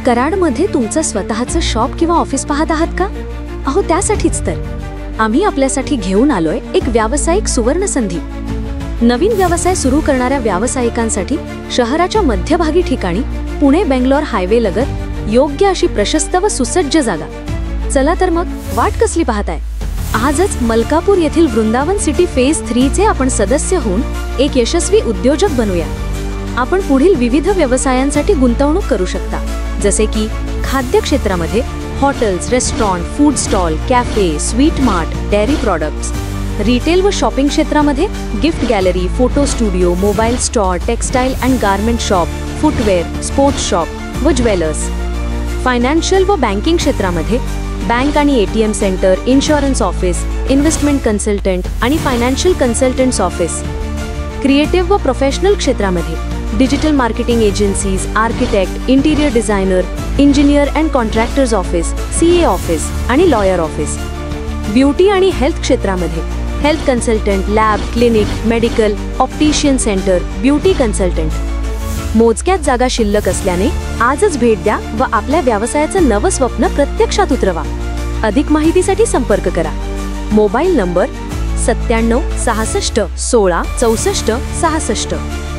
कराडमध्ये तुमचं स्वतःचं शॉप किंवा ऑफिस पाहत आहात का? अहो, त्यासाठीच तर आम्ही आपल्यासाठी घेऊन आलोय एक व्यावसायिक सुवर्ण संधी. नवीन व्यवसाय सुरू करणाऱ्या व्यावसायिकांसाठी शहराच्या मध्यभागी ठिकाणी पुणे बेंगलोर हायवे लगत योग्य अशी प्रशस्त व सुसज्ज जागा. चला तर मग वाट कसली पाहताय? आजच मलकापूर येथील वृंदावन सिटी फेज 3 चे आपण सदस्य होऊन एक यशस्वी उद्योजक बनूया. आपण पुढील विविध व्यवसायांसाठी गुंतवणूक करू शकता, जसे की खाद्य क्षेत्रामध्ये hotels, restaurant, food stall, cafe, sweet mart, dairy products. Retail व शॉपिंग क्षेत्रामध्ये gift gallery, photo studio, mobile star, textile and garment shop, footwear, sports shop व ज्वेलर्स. फायनान्शियल व बँकिंग क्षेत्रामध्ये बँक आणि ATM centre, insurance office, investment consultant आणि financial consultants office. Creative व professional क्षेत्रामध्ये digital marketing agencies, architect, interior designer, engineer and contractors office, CA office आणि lawyer office. Beauty आणि health क्षेत्रामध्ये health consultant, lab, clinic, medical, optician centre, beauty consultant. मोजक्यात जागा शिल्लक असल्याने आजच भेट द्या व आपल्या व्यवसायाचं नवं स्वप्न प्रत्यक्षात उतरवा. अधिक माहितीसाठी संपर्क करा. Mobile number 97 66 16 64 66.